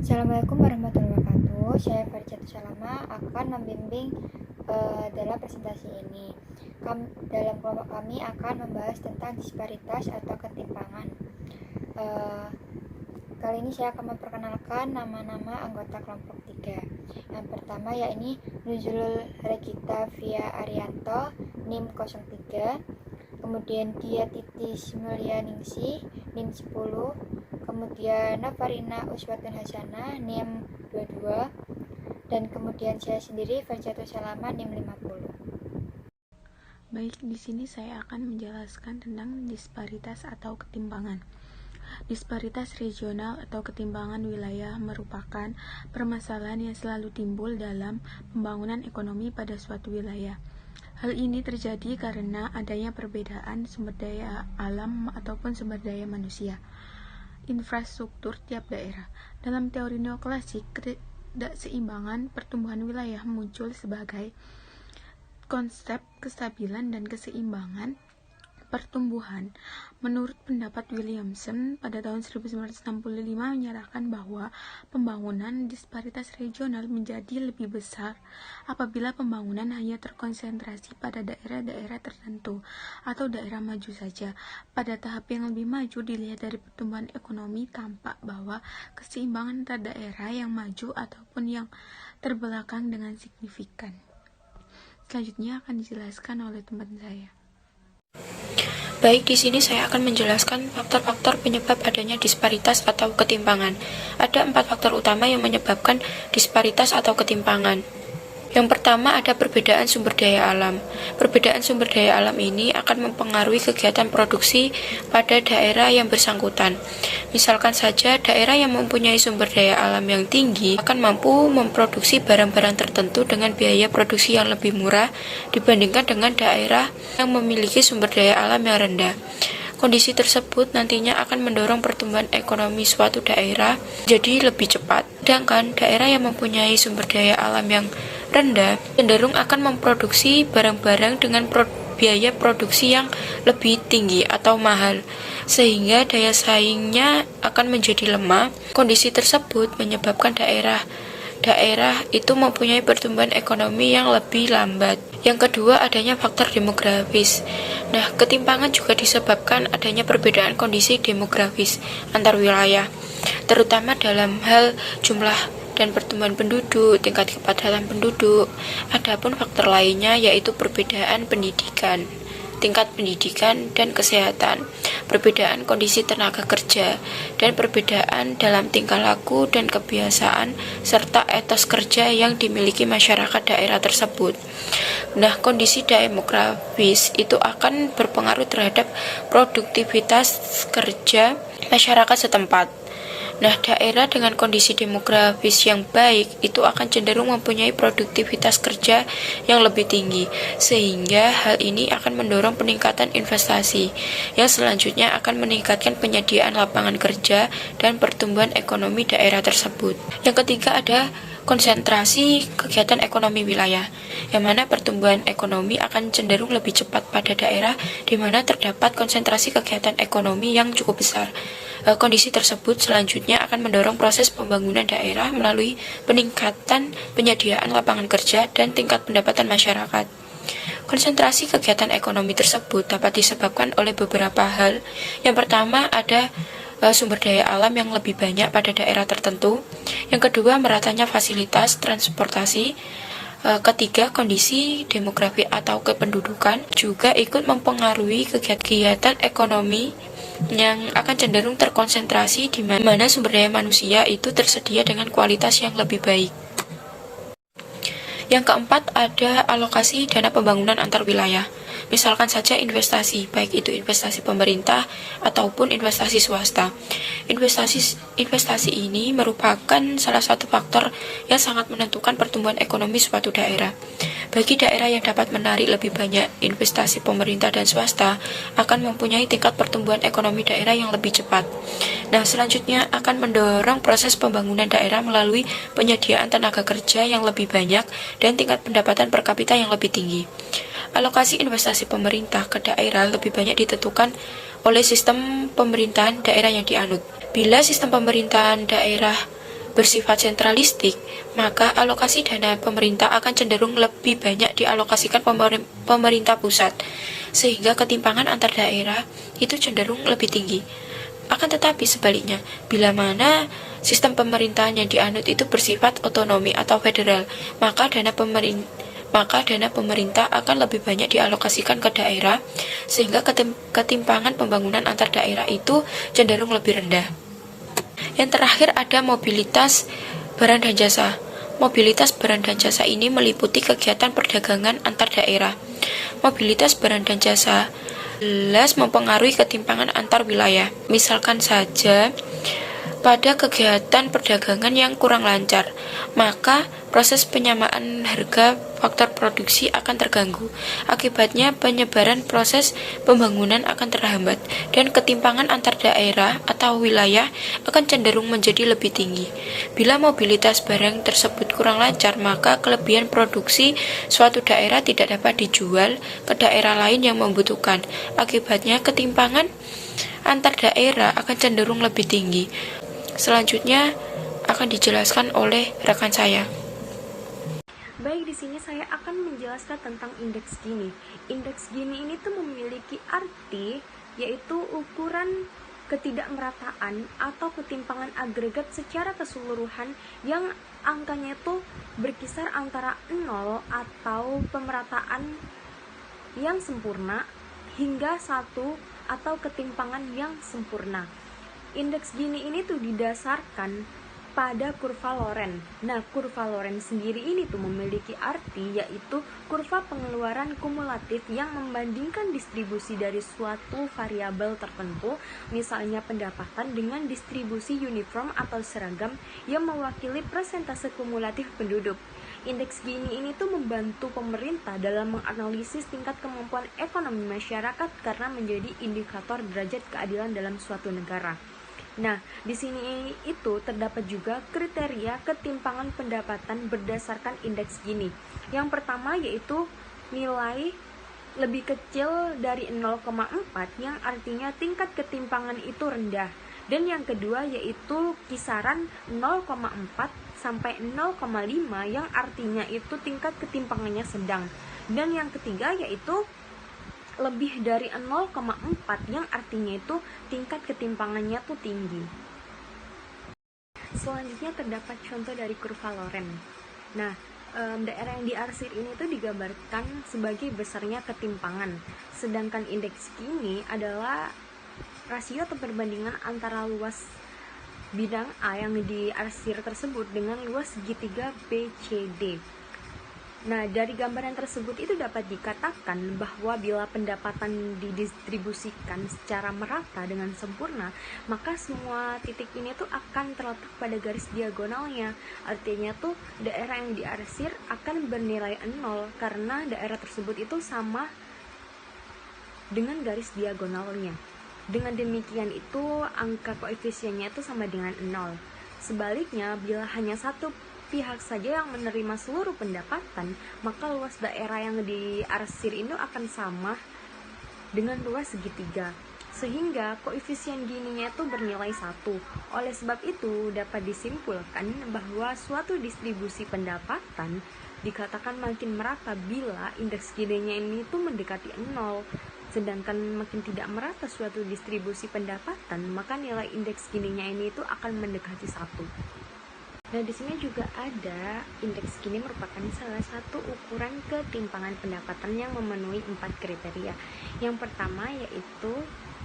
Assalamualaikum warahmatullahi wabarakatuh. Saya Farjat Salama akan membimbing dalam presentasi ini. Dalam kelompok kami akan membahas tentang disparitas atau ketimpangan. Kali ini saya akan memperkenalkan nama-nama anggota kelompok 3. Yang pertama yakni Nuzulul Regita Via Arianto, NIM 03. Kemudian Dia Titis Mulyaningsi, NIM 10. Kemudian Nafarina Uswatun Hasanah, NIM 22. Dan kemudian saya sendiri Farjatul Salama, NIM 50. Baik, di sini saya akan menjelaskan tentang disparitas atau ketimpangan. Disparitas regional atau ketimpangan wilayah merupakan permasalahan yang selalu timbul dalam pembangunan ekonomi pada suatu wilayah. Hal ini terjadi karena adanya perbedaan sumber daya alam ataupun sumber daya manusia. Infrastruktur tiap daerah. Dalam teori neoklasik, ketidakseimbangan pertumbuhan wilayah muncul sebagai konsep kestabilan dan keseimbangan pertumbuhan. Menurut pendapat Williamson pada tahun 1965 menyatakan bahwa pembangunan disparitas regional menjadi lebih besar apabila pembangunan hanya terkonsentrasi pada daerah-daerah tertentu atau daerah maju saja. Pada tahap yang lebih maju dilihat dari pertumbuhan ekonomi, tampak bahwa keseimbangan antar daerah yang maju ataupun yang terbelakang dengan signifikan. Selanjutnya akan dijelaskan oleh teman saya. Baik, di sini saya akan menjelaskan faktor-faktor penyebab adanya disparitas atau ketimpangan. Ada 4 faktor utama yang menyebabkan disparitas atau ketimpangan. Yang pertama ada perbedaan sumber daya alam. Perbedaan sumber daya alam ini akan mempengaruhi kegiatan produksi pada daerah yang bersangkutan. Misalkan saja daerah yang mempunyai sumber daya alam yang tinggi akan mampu memproduksi barang-barang tertentu dengan biaya produksi yang lebih murah dibandingkan dengan daerah yang memiliki sumber daya alam yang rendah. Kondisi tersebut nantinya akan mendorong pertumbuhan ekonomi suatu daerah jadi lebih cepat. Sedangkan daerah yang mempunyai sumber daya alam yang rendah cenderung akan memproduksi barang-barang dengan biaya produksi yang lebih tinggi atau mahal, sehingga daya saingnya akan menjadi lemah. Kondisi tersebut menyebabkan daerah itu mempunyai pertumbuhan ekonomi yang lebih lambat. Yang kedua, adanya faktor demografis. Nah, ketimpangan juga disebabkan adanya perbedaan kondisi demografis antar wilayah, terutama dalam hal jumlah dan pertumbuhan penduduk, tingkat kepadatan penduduk. Adapun faktor lainnya yaitu perbedaan pendidikan, tingkat pendidikan dan kesehatan, perbedaan kondisi tenaga kerja, dan perbedaan dalam tingkah laku dan kebiasaan, serta etos kerja yang dimiliki masyarakat daerah tersebut. Nah, kondisi demografis itu akan berpengaruh terhadap produktivitas kerja masyarakat setempat. Nah, daerah dengan kondisi demografis yang baik itu akan cenderung mempunyai produktivitas kerja yang lebih tinggi, sehingga hal ini akan mendorong peningkatan investasi, yang selanjutnya akan meningkatkan penyediaan lapangan kerja dan pertumbuhan ekonomi daerah tersebut. Yang ketiga ada konsentrasi kegiatan ekonomi wilayah, yang mana pertumbuhan ekonomi akan cenderung lebih cepat pada daerah di mana terdapat konsentrasi kegiatan ekonomi yang cukup besar. Kondisi tersebut selanjutnya akan mendorong proses pembangunan daerah melalui peningkatan penyediaan lapangan kerja dan tingkat pendapatan masyarakat. Konsentrasi kegiatan ekonomi tersebut dapat disebabkan oleh beberapa hal. Yang pertama ada sumber daya alam yang lebih banyak pada daerah tertentu. Yang kedua, meratanya fasilitas transportasi. Ketiga, kondisi demografi atau kependudukan juga ikut mempengaruhi kegiatan ekonomi yang akan cenderung terkonsentrasi di mana sumber daya manusia itu tersedia dengan kualitas yang lebih baik. Yang keempat ada alokasi dana pembangunan antar wilayah. Misalkan saja investasi, baik itu investasi pemerintah ataupun investasi swasta. Investasi ini merupakan salah satu faktor yang sangat menentukan pertumbuhan ekonomi suatu daerah. Bagi daerah yang dapat menarik lebih banyak investasi pemerintah dan swasta, akan mempunyai tingkat pertumbuhan ekonomi daerah yang lebih cepat. Nah, selanjutnya akan mendorong proses pembangunan daerah melalui penyediaan tenaga kerja yang lebih banyak dan tingkat pendapatan per kapita yang lebih tinggi. Alokasi investasi pemerintah ke daerah lebih banyak ditentukan oleh sistem pemerintahan daerah yang dianut. Bila sistem pemerintahan daerah bersifat sentralistik, maka alokasi dana pemerintah akan cenderung lebih banyak dialokasikan pemerintah pusat, sehingga ketimpangan antar daerah itu cenderung lebih tinggi. Akan tetapi sebaliknya, bila mana sistem pemerintahan yang dianut itu bersifat otonomi atau federal, maka dana pemerintah akan lebih banyak dialokasikan ke daerah, sehingga ketimpangan pembangunan antar daerah itu cenderung lebih rendah. Yang terakhir ada mobilitas barang dan jasa. Mobilitas barang dan jasa ini meliputi kegiatan perdagangan antar daerah. Mobilitas barang dan jasa jelas mempengaruhi ketimpangan antar wilayah. Misalkan saja, pada kegiatan perdagangan yang kurang lancar, maka proses penyamaan harga faktor produksi akan terganggu. Akibatnya penyebaran proses pembangunan akan terhambat dan ketimpangan antar daerah atau wilayah akan cenderung menjadi lebih tinggi. Bila mobilitas barang tersebut kurang lancar, maka kelebihan produksi suatu daerah tidak dapat dijual ke daerah lain yang membutuhkan. Akibatnya ketimpangan antar daerah akan cenderung lebih tinggi. Selanjutnya akan dijelaskan oleh rekan saya. Baik, di sini saya akan menjelaskan tentang indeks Gini. Indeks Gini ini tuh memiliki arti yaitu ukuran ketidakmerataan atau ketimpangan agregat secara keseluruhan yang angkanya itu berkisar antara 0 atau pemerataan yang sempurna hingga 1 atau ketimpangan yang sempurna. Indeks Gini ini tuh didasarkan pada kurva Lorenz. Nah, kurva Lorenz sendiri ini tuh memiliki arti yaitu kurva pengeluaran kumulatif yang membandingkan distribusi dari suatu variabel tertentu, misalnya pendapatan, dengan distribusi uniform atau seragam yang mewakili persentase kumulatif penduduk. Indeks Gini ini tuh membantu pemerintah dalam menganalisis tingkat kemampuan ekonomi masyarakat karena menjadi indikator derajat keadilan dalam suatu negara. Nah, di sini itu terdapat juga kriteria ketimpangan pendapatan berdasarkan indeks Gini. Yang pertama yaitu nilai lebih kecil dari 0,4 yang artinya tingkat ketimpangan itu rendah. Dan yang kedua yaitu kisaran 0,4 sampai 0,5 yang artinya itu tingkat ketimpangannya sedang. Dan yang ketiga yaitu lebih dari 0,4 yang artinya itu tingkat ketimpangannya tuh tinggi. Selanjutnya terdapat contoh dari kurva Lorenz. Nah, daerah yang diarsir ini tuh digambarkan sebagai besarnya ketimpangan. Sedangkan indeks Gini adalah rasio atau perbandingan antara luas bidang A yang diarsir tersebut dengan luas segitiga BCD. Nah, dari gambaran tersebut itu dapat dikatakan bahwa bila pendapatan didistribusikan secara merata dengan sempurna, maka semua titik ini tuh akan terletak pada garis diagonalnya. Artinya tuh daerah yang diarsir akan bernilai 0 karena daerah tersebut itu sama dengan garis diagonalnya. Dengan demikian itu angka koefisiennya itu sama dengan 0. Sebaliknya, bila hanya satu pihak saja yang menerima seluruh pendapatan, maka luas daerah yang diarsir ini akan sama dengan luas segitiga, sehingga koefisien Gininya itu bernilai 1. Oleh sebab itu dapat disimpulkan bahwa suatu distribusi pendapatan dikatakan makin merata bila indeks Gininya ini itu mendekati 0. Sedangkan makin tidak merata suatu distribusi pendapatan, maka nilai indeks Gininya ini itu akan mendekati 1. Nah, di sini juga ada indeks Gini merupakan salah satu ukuran ketimpangan pendapatan yang memenuhi 4 kriteria. Yang pertama yaitu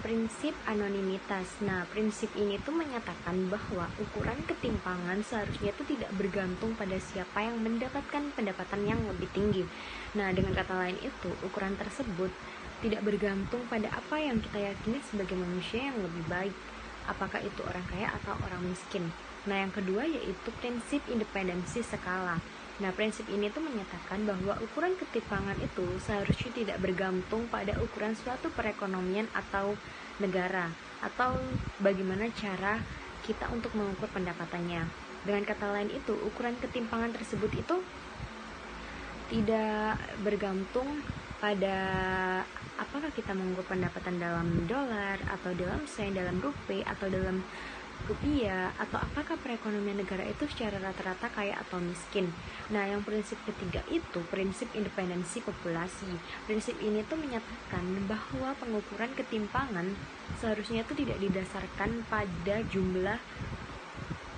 prinsip anonimitas. Nah, prinsip ini tuh menyatakan bahwa ukuran ketimpangan seharusnya itu tidak bergantung pada siapa yang mendapatkan pendapatan yang lebih tinggi. Nah, dengan kata lain itu, ukuran tersebut tidak bergantung pada apa yang kita yakini sebagai manusia yang lebih baik, apakah itu orang kaya atau orang miskin. Nah, yang kedua yaitu prinsip independensi skala. Nah, prinsip ini tuh menyatakan bahwa ukuran ketimpangan itu seharusnya tidak bergantung pada ukuran suatu perekonomian atau negara, atau bagaimana cara kita untuk mengukur pendapatannya. Dengan kata lain itu, ukuran ketimpangan tersebut itu tidak bergantung pada apakah kita mengukur pendapatan dalam dolar, atau dalam sen, dalam rupiah, atau dalam rupiah, atau apakah perekonomian negara itu secara rata-rata kaya atau miskin. Nah, yang prinsip ketiga itu prinsip independensi populasi. Prinsip ini tuh menyatakan bahwa pengukuran ketimpangan seharusnya itu tidak didasarkan pada jumlah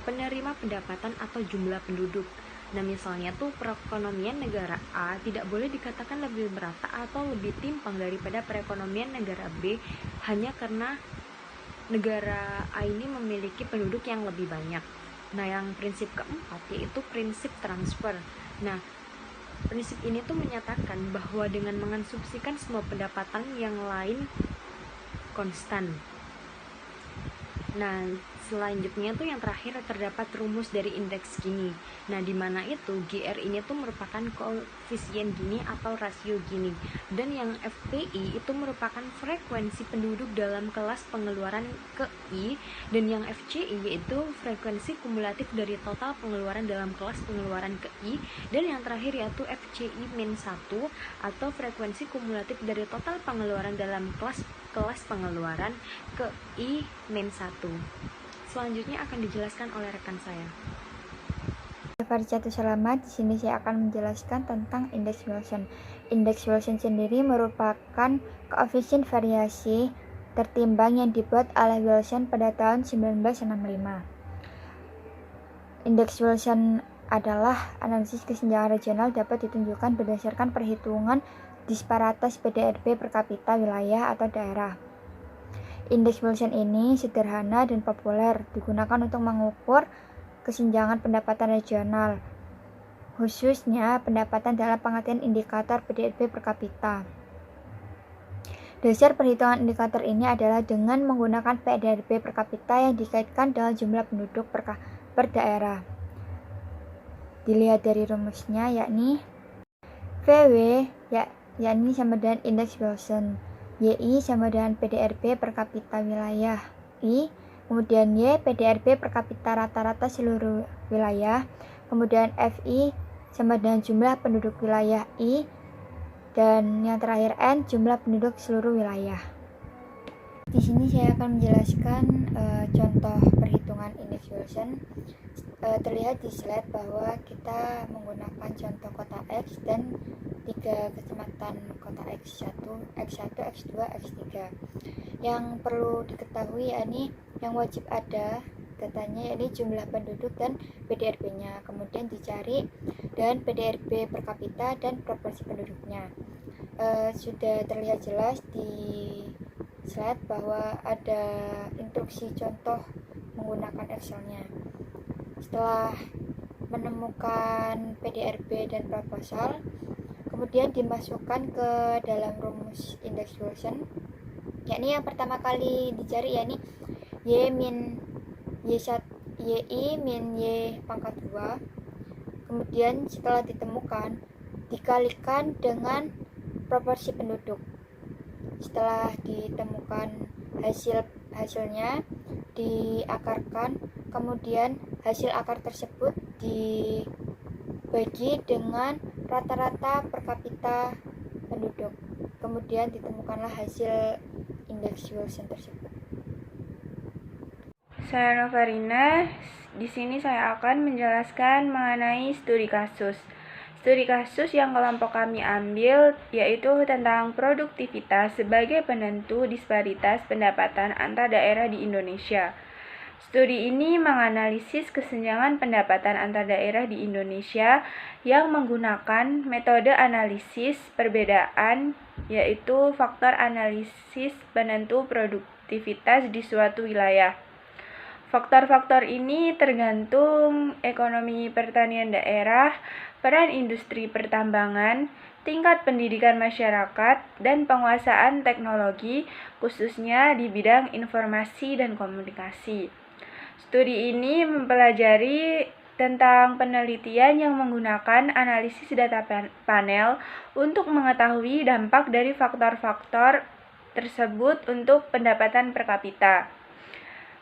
penerima pendapatan atau jumlah penduduk. Nah, misalnya tuh perekonomian negara A tidak boleh dikatakan lebih merata atau lebih timpang daripada perekonomian negara B hanya karena negara A ini memiliki penduduk yang lebih banyak. Nah, yang prinsip keempat yaitu prinsip transfer. Nah, prinsip ini tuh menyatakan bahwa dengan mengasumsikan semua pendapatan yang lain konstan. Nah, selanjutnya tuh yang terakhir terdapat rumus dari indeks Gini. Nah, di mana itu GR ini tuh merupakan koefisien Gini atau rasio Gini. Dan yang FPI itu merupakan frekuensi penduduk dalam kelas pengeluaran ke I, dan yang FCI yaitu frekuensi kumulatif dari total pengeluaran dalam kelas pengeluaran ke I, dan yang terakhir yaitu FCI-1 atau frekuensi kumulatif dari total pengeluaran dalam kelas pengeluaran ke I-1. Selanjutnya akan dijelaskan oleh rekan saya. Farjatu Selamat. Di sini saya akan menjelaskan tentang indeks Wilson. Indeks Wilson sendiri merupakan koefisien variasi tertimbang yang dibuat oleh Wilson pada tahun 1965. Indeks Wilson adalah analisis kesenjangan regional dapat ditunjukkan berdasarkan perhitungan disparitas PDRB per kapita wilayah atau daerah. Indeks Wilson ini sederhana dan populer, digunakan untuk mengukur kesenjangan pendapatan regional, khususnya pendapatan dalam pengertian indikator PDRB per kapita. Dasar perhitungan indikator ini adalah dengan menggunakan PDRB per kapita yang dikaitkan dengan jumlah penduduk per daerah. Dilihat dari rumusnya, yakni VW yakni sama dengan indeks Wilson, YI sama dengan PDRB per kapita wilayah I, kemudian Y PDRB per kapita rata-rata seluruh wilayah, kemudian FI sama dengan jumlah penduduk wilayah I, dan yang terakhir N jumlah penduduk seluruh wilayah. Di sini saya akan menjelaskan contoh perhitungan indeks Wilson. Terlihat di slide bahwa kita menggunakan contoh kota X dan 3 kecamatan kota X1, X1, X2, X3. Yang perlu diketahui yakni yang wajib ada datanya yakni jumlah penduduk dan PDRB-nya. Kemudian dicari dan PDRB per kapita dan proporsi penduduknya. Sudah terlihat jelas di slide bahwa ada instruksi contoh menggunakan Excel-nya. Setelah menemukan PDRB dan proposal, kemudian dimasukkan ke dalam rumus indeks Wilson, yakni yang pertama kali dicari yakni Y min Y1, YI min Y pangkat 2. Kemudian setelah ditemukan, dikalikan dengan proporsi penduduk. Setelah ditemukan hasilnya, diakarkan, kemudian hasil akar tersebut dibagi dengan rata-rata per kapita penduduk. Kemudian ditemukanlah hasil indeks Wilson tersebut. Saya Novarina. Di sini saya akan menjelaskan mengenai studi kasus. Studi kasus yang kelompok kami ambil yaitu tentang produktivitas sebagai penentu disparitas pendapatan antar daerah di Indonesia. Studi ini menganalisis kesenjangan pendapatan antar daerah di Indonesia yang menggunakan metode analisis perbedaan, yaitu faktor analisis penentu produktivitas di suatu wilayah. Faktor-faktor ini tergantung ekonomi pertanian daerah, peran industri pertambangan, tingkat pendidikan masyarakat, dan penguasaan teknologi, khususnya di bidang informasi dan komunikasi. Studi ini mempelajari tentang penelitian yang menggunakan analisis data panel untuk mengetahui dampak dari faktor-faktor tersebut untuk pendapatan per kapita.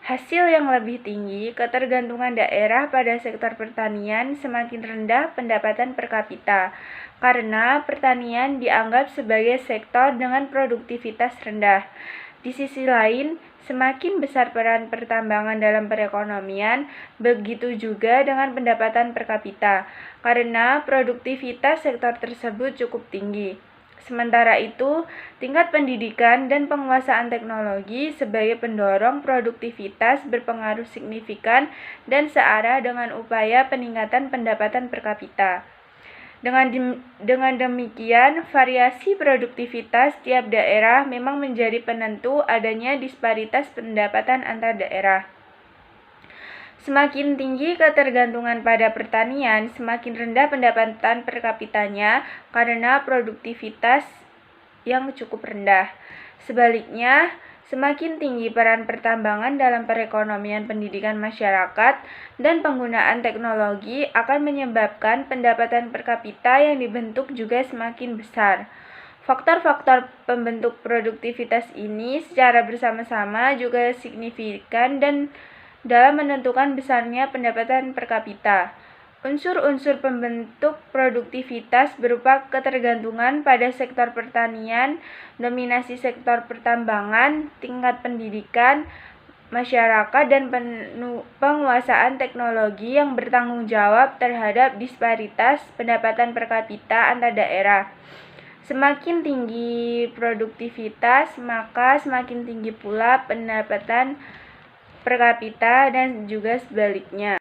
Hasil yang lebih tinggi, ketergantungan daerah pada sektor pertanian semakin rendah pendapatan per kapita, karena pertanian dianggap sebagai sektor dengan produktivitas rendah. Di sisi lain, semakin besar peran pertambangan dalam perekonomian, begitu juga dengan pendapatan per kapita, karena produktivitas sektor tersebut cukup tinggi. Sementara itu, tingkat pendidikan dan penguasaan teknologi sebagai pendorong produktivitas berpengaruh signifikan dan searah dengan upaya peningkatan pendapatan per kapita. Dengan demikian, variasi produktivitas tiap daerah memang menjadi penentu adanya disparitas pendapatan antar daerah. Semakin tinggi ketergantungan pada pertanian, semakin rendah pendapatan per kapitanya karena produktivitas yang cukup rendah. Sebaliknya, semakin tinggi peran pertambangan dalam perekonomian pendidikan masyarakat dan penggunaan teknologi akan menyebabkan pendapatan per kapita yang dibentuk juga semakin besar. Faktor-faktor pembentuk produktivitas ini secara bersama-sama juga signifikan dan dalam menentukan besarnya pendapatan per kapita. Unsur-unsur pembentuk produktivitas berupa ketergantungan pada sektor pertanian, dominasi sektor pertambangan, tingkat pendidikan masyarakat, dan penguasaan teknologi yang bertanggung jawab terhadap disparitas pendapatan per kapita antar daerah. Semakin tinggi produktivitas, maka semakin tinggi pula pendapatan per kapita dan juga sebaliknya.